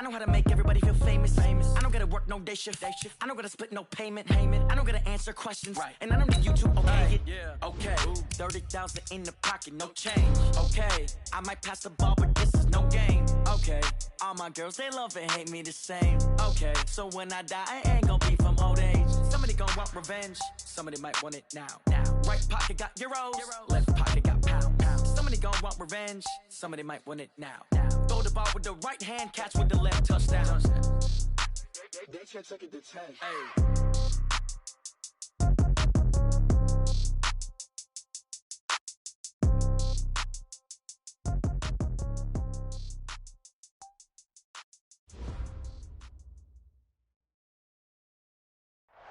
I know how to make everybody feel famous. I don't gotta work no day shift. I don't gotta split no payment. I don't gotta answer questions. And I don't need you to okay it. Okay, 30,000 in the pocket, no change. Okay, I might pass the ball, but this is no game. Okay, all my girls, they love and hate me the same. Okay, so when I die, I ain't gonna be from old age. Somebody gonna want revenge. Somebody might want it now. Right pocket got euros. Left pocket got pounds. Somebody gonna want revenge. Somebody might want it now. Throw the ball with the right hand, catch with the left, touchdown. They can't take it to 10. Hey.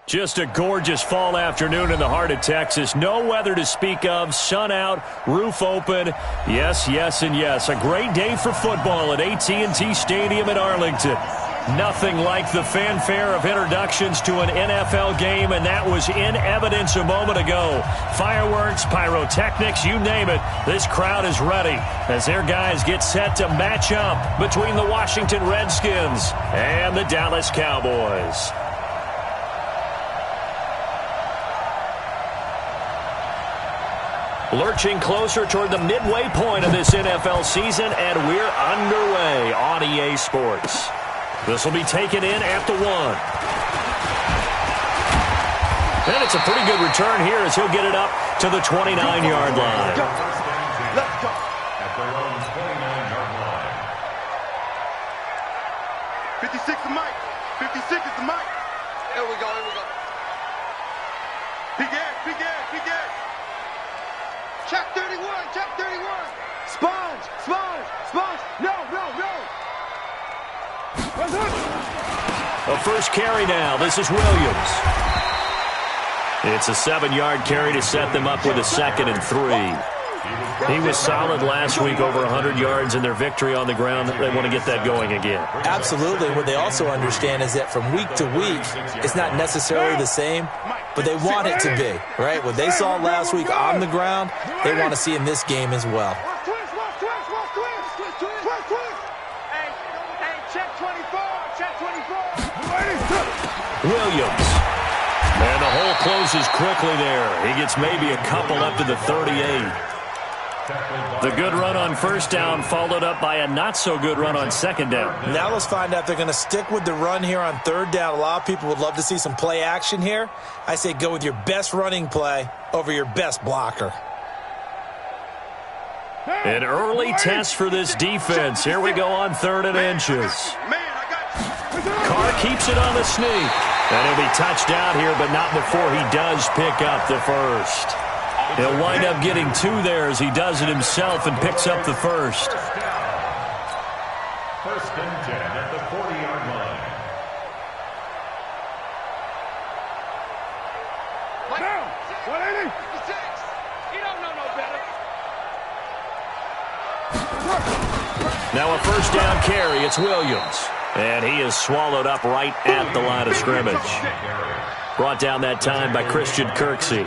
Just a gorgeous fall afternoon in the heart of Texas. No weather to speak of. Sun out, roof open. Yes, yes, and yes. A great day for football at AT&T Stadium in Arlington. Nothing like the fanfare of introductions to an NFL game, and that was in evidence a moment ago. Fireworks, pyrotechnics, you name it. This crowd is ready as their guys get set to match up between the Washington Redskins and the Dallas Cowboys. Lurching closer toward the midway point of this NFL season, and we're underway on EA Sports. This will be taken in at the 1. And it's a pretty good return here as he'll get it up to the 29-yard line. Let's go. At their own 29-yard line. 56 is Mike. 56 is the Mike. Here we go, here we go. Big ass, big ass, big ass. Check 31, check 31. Sponge, sponge, sponge. No, no, no. A first carry now. This is Williams. It's a 7-yard carry to set them up with a 2nd and 3. He was solid last week, over 100 yards in their victory on the ground. They want to get that going again. Absolutely. What they also understand is that from week to week, it's not necessarily the same, but they want it to be, right? What they saw last week on the ground, they want to see in this game as well. Williams. And the hole closes quickly there. He gets maybe a couple up to the 38. The good run on first down followed up by a not-so-good run on second down. Now let's find out if they're going to stick with the run here on third down. A lot of people would love to see some play action here. I say go with your best running play over your best blocker. An early test for this defense. Here we go on 3rd and inches. Carr keeps it on the sneak. And he'll be touched out here, but not before he does pick up the first. He'll wind up getting 2 there as he does it himself and picks up the first. First and 10 at the 40-yard line. Down. 180. 56. He don't know no better. Now a first down carry. It's Williams. And he is swallowed up right at the line of scrimmage. Brought down that time by Christian Kirksey.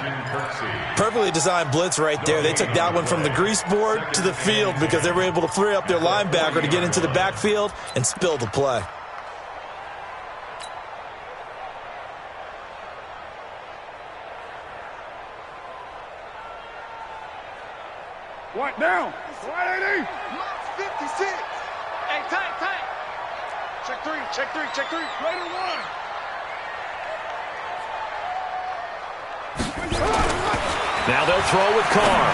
Perfectly designed blitz right there. They took that one from the grease board to the field because they were able to free up their linebacker to get into the backfield and spill the play. What down? 180. 56. Hey, tight. Check 3, check 3, check 3. Greater 1. Now they'll throw with Carr.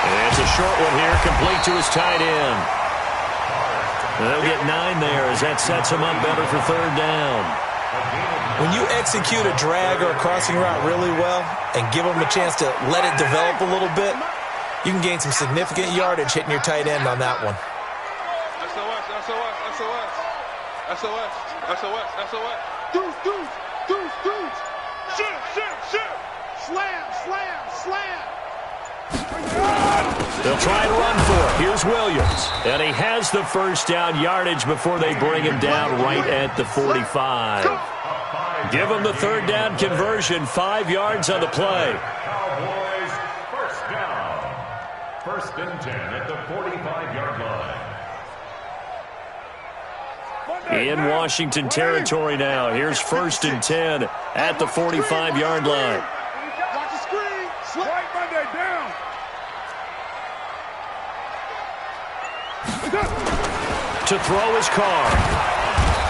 And it's a short one here, complete to his tight end. They'll get 9 there as that sets him up better for 3rd down. When you execute a drag or a crossing route really well and give them a chance to let it develop a little bit, you can gain some significant yardage hitting your tight end on that one. SOS. Deuce. Shoot. Slam. They'll try and run for it. Here's Williams. And he has the first down yardage before they bring him down right at the 45. Give him the 3rd down conversion. 5 yards on the play. Cowboys first down. First and 10 at the 45-yard line. In Washington territory now. Here's 1st and 10 at the 45-yard line. Watch the screen. Swipe Monday down. To throw his car.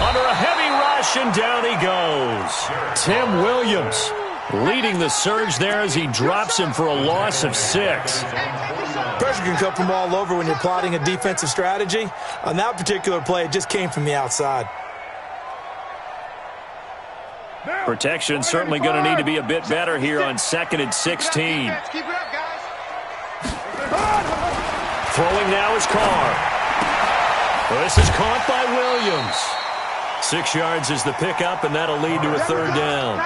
Under a heavy rush, and down he goes. Tim Williams leading the surge there as he drops him for a loss of 6. Pressure can come from all over when you're plotting a defensive strategy. On that particular play, it just came from the outside. Protection certainly going to need to be a bit better here on 2nd and 16. Keep it up, guys. Throwing now is Carr. This is caught by Williams. 6 yards is the pickup, and that'll lead to a 3rd down.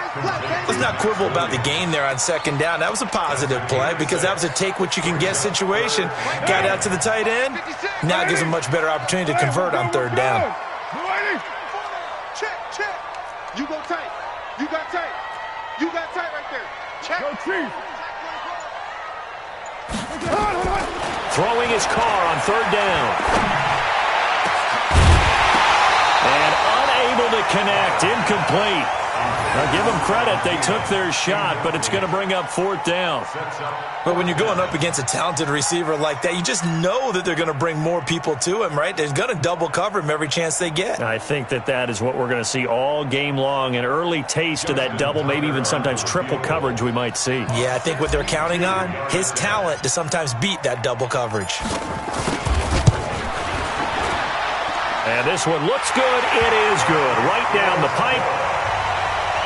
Let's not quibble about the gain there on 2nd down. That was a positive play because that was a take-what-you-can-get situation. Got out to the tight end. Now it gives him a much better opportunity to convert on 3rd down. Check, check. You go tight. You got tight. You got tight right there. Check. Go Chief. Throwing his car on 3rd down. And unable to connect. Incomplete. Now give them credit. They took their shot, but it's going to bring up 4th down. But when you're going up against a talented receiver like that, you just know that they're going to bring more people to him, right? They're going to double cover him every chance they get. I think that is what we're going to see all game long. An early taste of that double, maybe even sometimes triple coverage we might see. Yeah, I think what they're counting on, his talent to sometimes beat that double coverage. And this one looks good. It is good. Right down the pipe.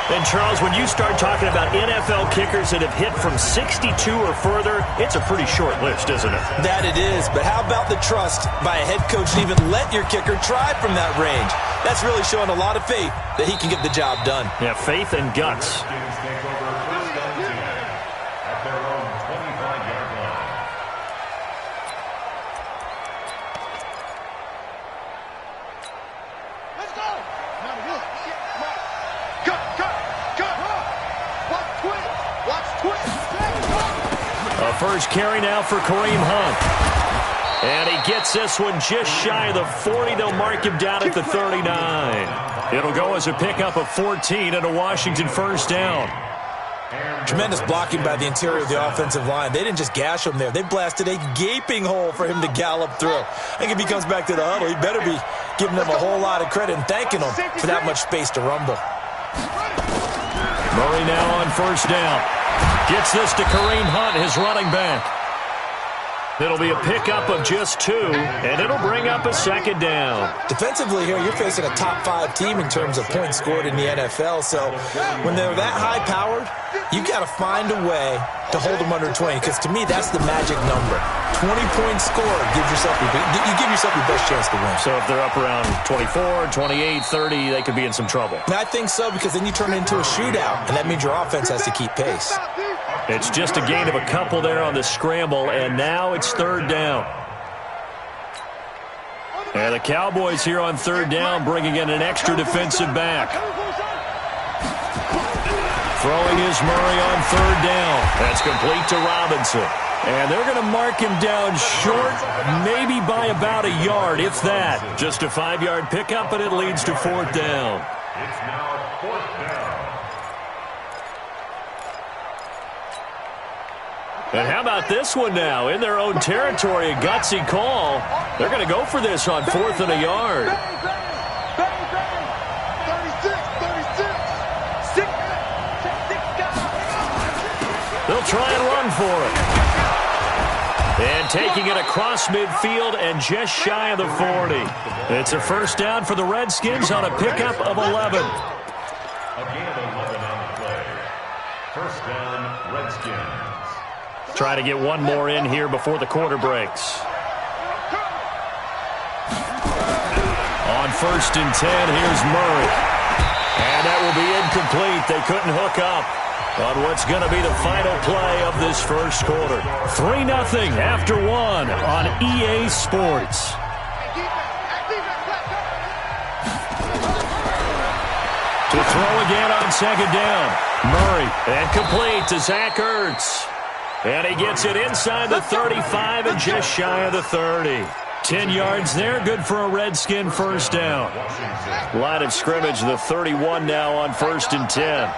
And, Charles, when you start talking about NFL kickers that have hit from 62 or further, it's a pretty short list, isn't it? That it is. But how about the trust by a head coach to even let your kicker try from that range? That's really showing a lot of faith that he can get the job done. Yeah, faith and guts. First carry now for Kareem Hunt. And he gets this one just shy of the 40. They'll mark him down at the 39. It'll go as a pickup of 14 and a Washington 1st down. Tremendous blocking by the interior of the offensive line. They didn't just gash him there. They blasted a gaping hole for him to gallop through. I think if he comes back to the huddle, he better be giving them a whole lot of credit and thanking them for that much space to rumble. Murray now on 1st down. Gets this to Kareem Hunt, his running back. It'll be a pickup of just 2, and it'll bring up a 2nd down. Defensively here, you're facing a top 5 team in terms of points scored in the NFL. So when they're that high-powered, you've got to find a way to hold them under 20, because to me, that's the magic number. 20-point score you give yourself your best chance to win. So if they're up around 24, 28, 30, they could be in some trouble. And I think so, because then you turn it into a shootout, and that means your offense has to keep pace. It's just a gain of a couple there on the scramble, and now it's 3rd down. And the Cowboys here on 3rd down bringing in an extra defensive back. Throwing is Murray on 3rd down. That's complete to Robinson. And they're going to mark him down short, maybe by about a yard, if that. Just a 5-yard pickup, and it leads to 4th down. It's now 4th down. And how about this one now? In their own territory, a gutsy call. They're going to go for this on 4th and a yard. 36. They'll try and run for it. And taking it across midfield and just shy of the 40. It's a 1st down for the Redskins on a pickup of 11. A gain of 11 on the play. 1st down, Redskins. Try to get one more in here before the quarter breaks. On 1st and 10, here's Murray. And that will be incomplete. They couldn't hook up on what's going to be the final play of this 1st quarter. 3-0 after 1 on EA Sports. To throw again on 2nd down. Murray, and complete to Zach Ertz. And he gets it inside the 35 and just shy of the 30. 10 yards there, good for a Redskin first down. Line of scrimmage, the 31 now on 1st and 10.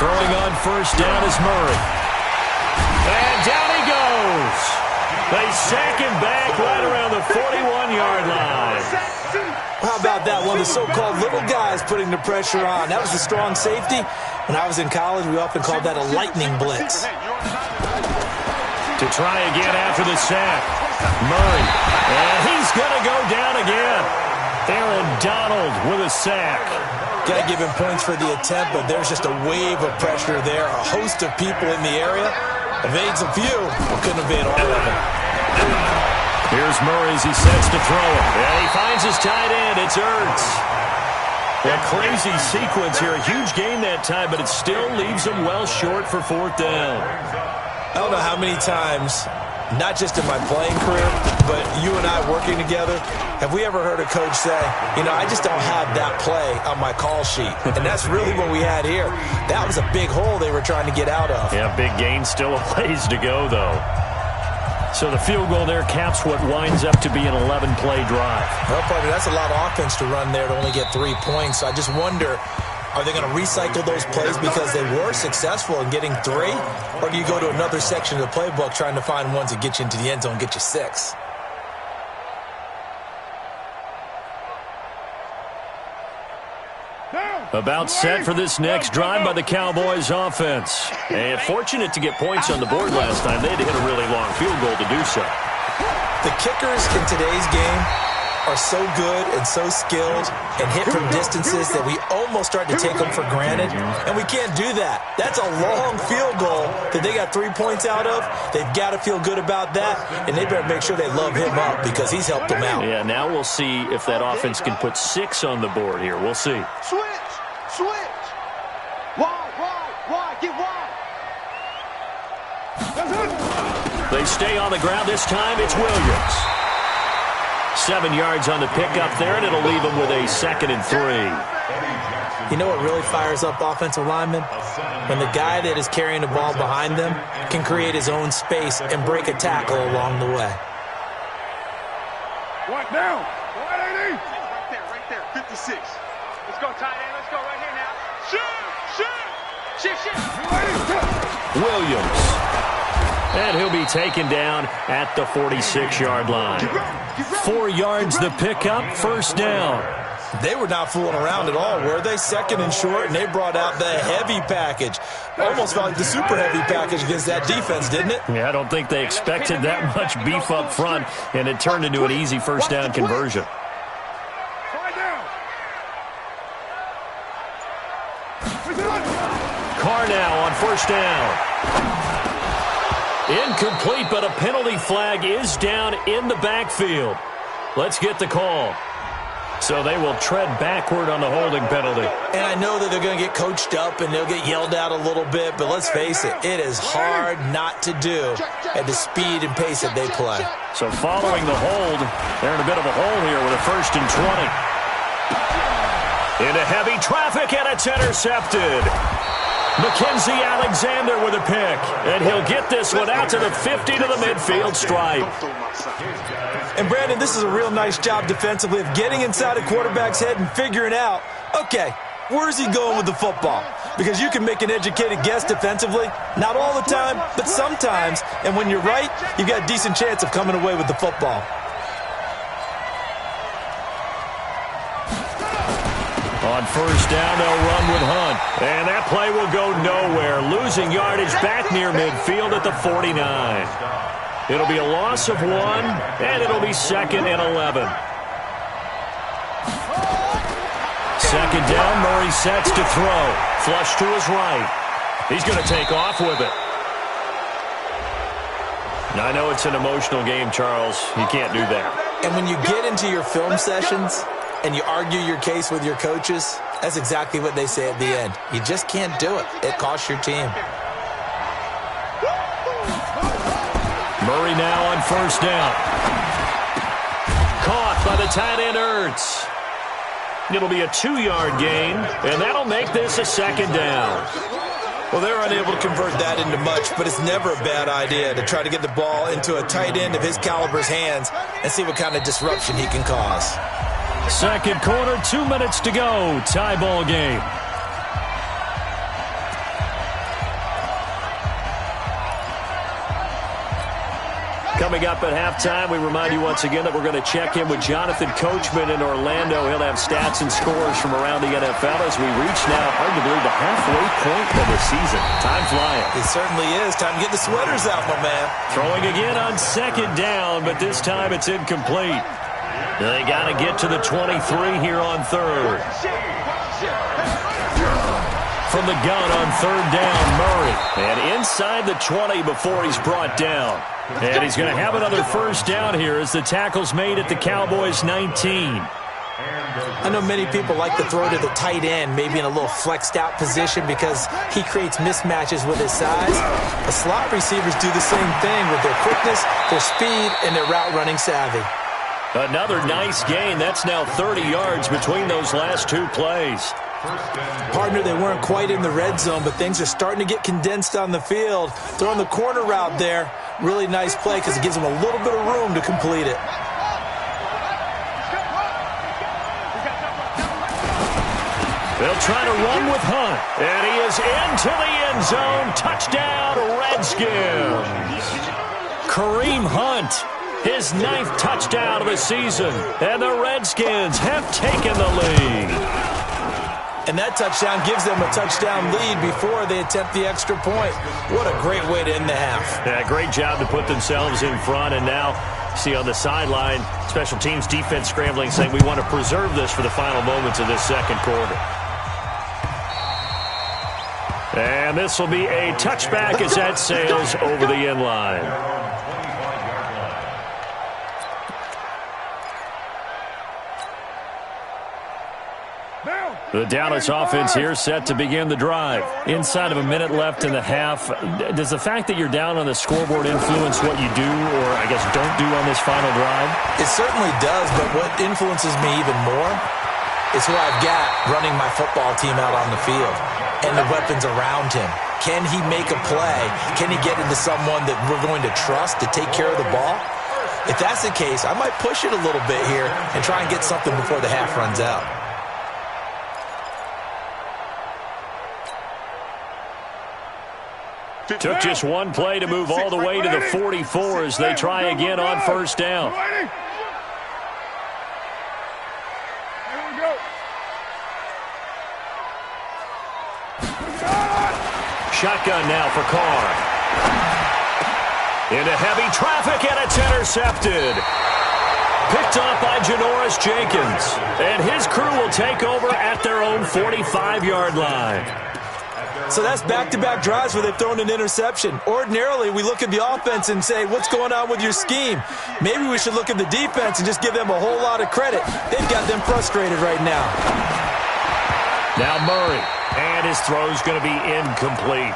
Throwing on first down is Murray. And down he goes. They sack him back right around the 41-yard line. How about that? One of the so-called little guys putting the pressure on. That was the strong safety. When I was in college, we often called that a lightning blitz. To try again after the sack. Murray. And he's going to go down again. Aaron Donald with a sack. Got to give him points for the attempt, but there's just a wave of pressure there. A host of people in the area. Evades a few, but couldn't evade all of them. Here's Murray as he sets to throw it. And he finds his tight end. It's Ertz. A crazy sequence here. A huge gain that time, but it still leaves him well short for 4th down. I don't know how many times, not just in my playing career, but you and I working together, have we ever heard a coach say, you know, I just don't have that play on my call sheet. And that's really what we had here. That was a big hole they were trying to get out of. Yeah, big gain, still a ways to go, though. So the field goal there caps what winds up to be an 11-play drive. Well, partner, that's a lot of offense to run there to only get 3 points. So I just wonder, are they going to recycle those plays because they were successful in getting 3? Or do you go to another section of the playbook trying to find ones that get you into the end zone and get you 6? About set for this next drive by the Cowboys offense. And fortunate to get points on the board last time. They had to hit a really long field goal to do so. The kickers in today's game are so good and so skilled and hit from distances that we almost start to take them for granted. And we can't do that. That's a long field goal that they got 3 points out of. They've got to feel good about that. And they better make sure they love him up because he's helped them out. Yeah, now we'll see if that offense can put 6 on the board here. We'll see. Switch! Wide, get wide! They stay on the ground this time. It's Williams. 7 yards on the pickup there, and it'll leave them with a 2nd and 3. You know what really fires up offensive linemen? When the guy that is carrying the ball behind them can create his own space and break a tackle along the way. What now? Right there. 56. Let's go, tight end. Let's go right here now. Shoot! Williams. And he'll be taken down at the 46-yard line. 4 yards the pickup, 1st down. They were not fooling around at all, were they? 2nd and short, and they brought out the heavy package. Almost felt like the super heavy package against that defense, didn't it? Yeah, I don't think they expected that much beef up front, and it turned into an easy 1st down conversion. Carr now on 1st down. Incomplete, but a penalty flag is down in the backfield. Let's get the call. So they will tread backward on the holding penalty. And I know that they're going to get coached up and they'll get yelled at a little bit, but let's face it, it is hard not to do at the speed and pace that they play. So following the hold, they're in a bit of a hole here with a 1st and 20. Into heavy traffic, and it's intercepted. Mackenzie Alexander with a pick, and he'll get this one out to the 50 to the midfield stripe. And Brandon, this is a real nice job defensively of getting inside a quarterback's head and figuring out, okay, where's he going with the football? Because you can make an educated guess defensively, not all the time, but sometimes, and when you're right, you've got a decent chance of coming away with the football. On 1st down, they'll run with Hunt. And that play will go nowhere. Losing yardage back near midfield at the 49. It'll be a loss of 1, and it'll be 2nd and 11. 2nd down, Murray sets to throw. Flush to his right. He's going to take off with it. Now, I know it's an emotional game, Charles. You can't do that. And when you get into your film sessions and you argue your case with your coaches, that's exactly what they say at the end. You just can't do it. It costs your team. Murray now on 1st down. Caught by the tight end Ertz. It'll be a 2-yard gain, and that'll make this a 2nd down. Well, they're unable to convert that into much, but it's never a bad idea to try to get the ball into a tight end of his caliber's hands and see what kind of disruption he can cause. Second quarter, 2 minutes to go. Tie ball game. Coming up at halftime, we remind you once again that we're going to check in with Jonathan Coachman in Orlando. He'll have stats and scores from around the NFL as we reach now, hard to believe, the halfway point of the season. Time flying. It certainly is. Time to get the sweaters out, my man. Throwing again on second down, but this time it's incomplete. They got to get to the 23 here on third. From the gun on third down, Murray. And inside the 20 before he's brought down. And he's going to have another first down here as the tackle's made at the Cowboys' 19. I know many people like to throw to the tight end, maybe in a little flexed out position because he creates mismatches with his size. The slot receivers do the same thing with their quickness, their speed, and their route running savvy. Another nice gain. That's now 30 yards between those last two plays. Partner, they weren't quite in the red zone, but things are starting to get condensed on the field. Throwing the corner route there, really nice play because it gives them a little bit of room to complete it. They'll try to run with Hunt, and he is into the end zone. Touchdown, Redskins. Kareem Hunt, his 9th touchdown of the season, and the Redskins have taken the lead. And that touchdown gives them a touchdown lead before they attempt the extra point. What a great way to end the half. Yeah, great job to put themselves in front. And now, see on the sideline, special teams defense scrambling, saying we want to preserve this for the final moments of this second quarter. And this will be a touchback as that sails over the end line. The Dallas offense here set to begin the drive. Inside of a minute left in the half. Does the fact that you're down on the scoreboard influence what you do or, I guess, don't do on this final drive? It certainly does, but what influences me even more is who I've got running my football team out on the field and the weapons around him. Can he make a play? Can he get into someone that we're going to trust to take care of the ball? If that's the case, I might push it a little bit here and try and get something before the half runs out. Took just one play to move all the way to the 44 as they try again on first down. Shotgun now for Carr. Into heavy traffic, and it's intercepted. Picked off by Janoris Jenkins. And his crew will take over at their own 45-yard line. So that's back-to-back drives where they've thrown an interception. Ordinarily, we look at the offense and say, what's going on with your scheme? Maybe we should look at the defense and just give them a whole lot of credit. They've got them frustrated right now. Now Murray, and his throw's going to be incomplete.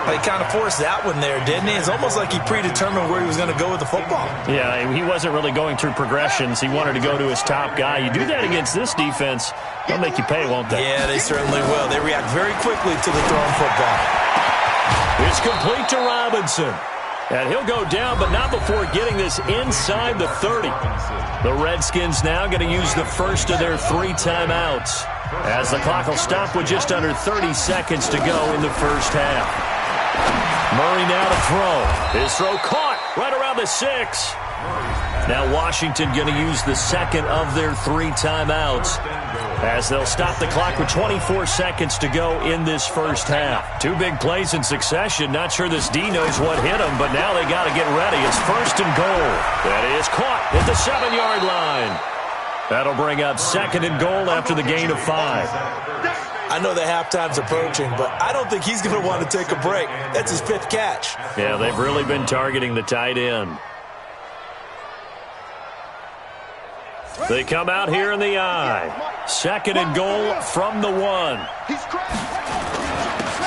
He kind of forced that one there, didn't he? It's almost like he predetermined where he was going to go with the football. Yeah, he wasn't really going through progressions. He wanted to go to his top guy. You do that against this defense, they'll make you pay, won't they? Yeah, they certainly will. They react very quickly to the thrown football. It's complete to Robinson. And he'll go down, but not before getting this inside the 30. The Redskins now going to use the first of their 3 timeouts, as the clock will stop with just under 30 seconds to go in the first half. Murray now to throw. His throw caught right around the 6. Now Washington going to use the second of their 3 timeouts, as they'll stop the clock with 24 seconds to go in this first half. 2 big plays in succession. Not sure this D knows what hit him, but now they got to get ready. It's first and goal. That is caught at the 7-yard line. That'll bring up second and goal after the gain of 5. I know the halftime's approaching, but I don't think he's going to want to take a break. That's his 5th catch. Yeah, they've really been targeting the tight end. They come out here in the I. Second and goal from the 1.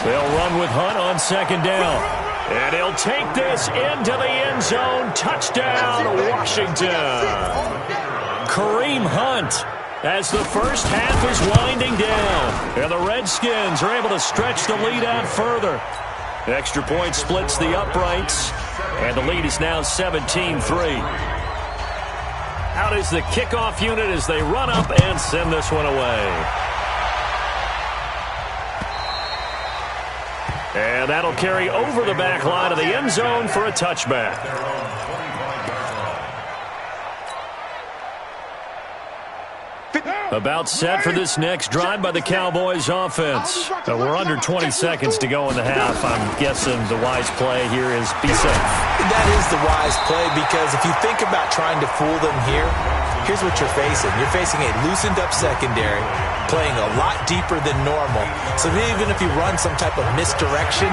They'll run with Hunt on second down. And he'll take this into the end zone. Touchdown, Washington. Kareem Hunt, as the first half is winding down. And the Redskins are able to stretch the lead out further. Extra point splits the uprights, and the lead is now 17-3. Out is the kickoff unit as they run up and send this one away. And that'll carry over the back line of the end zone for a touchback. About set for this next drive by the Cowboys offense. We're under 20 seconds to go in the half. I'm guessing the wise play here is be safe. That is the wise play, because if you think about trying to fool them here, here's what you're facing. You're facing a loosened up secondary, playing a lot deeper than normal. So even if you run some type of misdirection,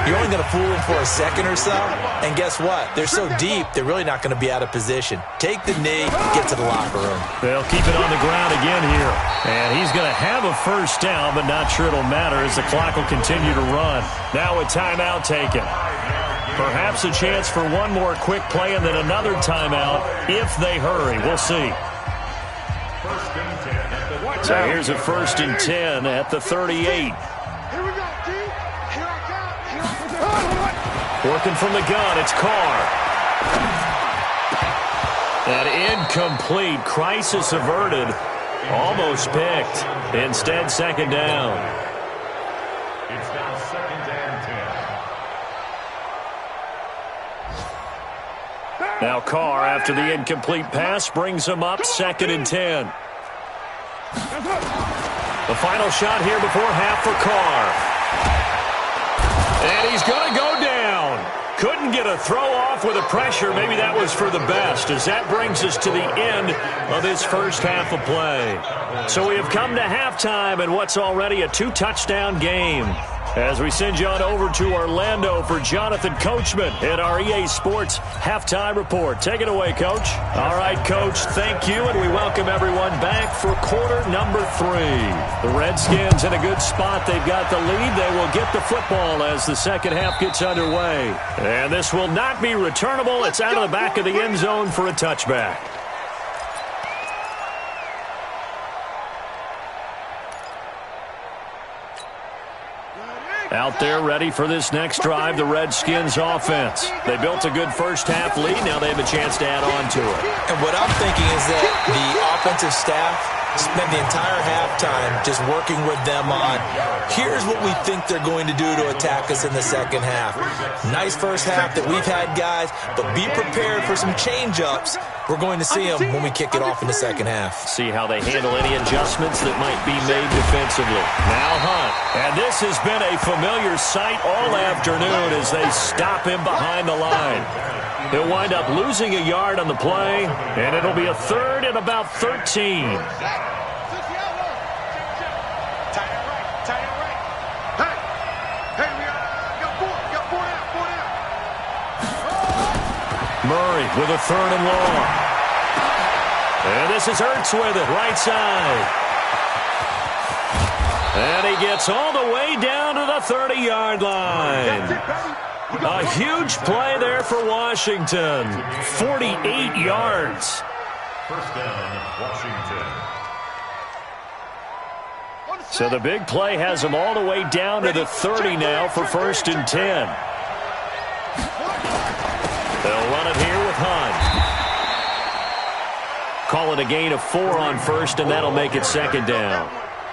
you're only going to fool them for a second or so. And guess what? They're so deep, they're really not going to be out of position. Take the knee, get to the locker room. They'll keep it on the ground again here. And he's going to have a first down, but not sure it'll matter as the clock will continue to run. Now a timeout taken. Perhaps a chance for one more quick play and then another timeout if they hurry. We'll see. So here's a 1st and 10 at the 38. Working from the gun, it's Carr. An incomplete, crisis averted, almost picked. Instead, second down. It's now 2nd and 10. Now Carr, after the incomplete pass, brings him up 2nd and 10. The final shot here before half for Carr. And he's going to go down. Couldn't get a throw off with the pressure. Maybe that was for the best, as that brings us to the end of this first half of play. So we have come to halftime in what's already a 2-touchdown game. As we send you on over to Orlando for Jonathan Coachman in our EA Sports Halftime Report. Take it away, Coach. All right, Coach, thank you, and we welcome everyone back for quarter number 3. The Redskins in a good spot. They've got the lead. They will get the football as the second half gets underway. And this will not be returnable. It's out of the back of the end zone for a touchback. Out there ready for this next drive, the Redskins offense. They built a good first half lead. Now they have a chance to add on to it. And what I'm thinking is that the offensive staff spend the entire halftime just working with them on, here's what we think they're going to do to attack us in the second half. Nice first half that we've had, guys, but be prepared for some change-ups. We're going to see them when we kick it off in the second half. See how they handle any adjustments that might be made defensively. Now Hunt. And this has been a familiar sight all afternoon as they stop him behind the line. He'll wind up losing a yard on the play, and it'll be a 3rd and about 13. Murray with a 3rd and long. And this is Ertz with it, right side. And he gets all the way down to the 30-yard line. A huge play there for Washington. 48 yards. First down, Washington. So the big play has them all the way down to the 30 now for 1st and 10. They'll run it here with Hunt. Call it a gain of 4 on 1st, and that'll make it 2nd down.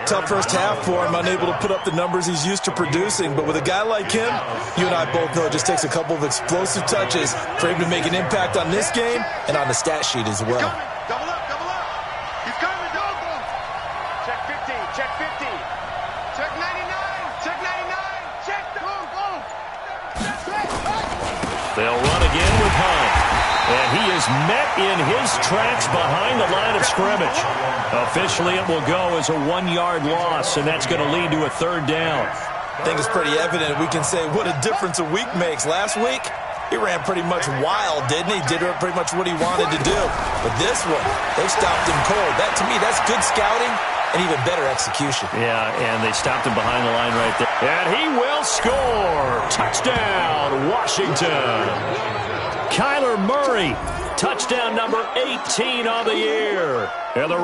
Tough first half for him, unable to put up the numbers he's used to producing. But with a guy like him, you and I both know it just takes a couple of explosive touches for him to make an impact on this game and on the stat sheet as well. Double up, double up. He's coming, double. Check 50, check 50. Check 99, check 99. Check, boom, boom. They'll run again with Hunt. And he is met in his tracks behind the line of scrimmage. Officially, it will go as a 1-yard loss, and that's going to lead to a 3rd down. I think it's pretty evident. We can say what a difference a week makes. Last week, he ran pretty much wild, didn't he? Did pretty much what he wanted to do. But this one, they stopped him cold. That, to me, that's good scouting and even better execution. Yeah, and they stopped him behind the line right there. And he will score. Touchdown, Washington. Kyler Murray, touchdown number 18 on the year. And the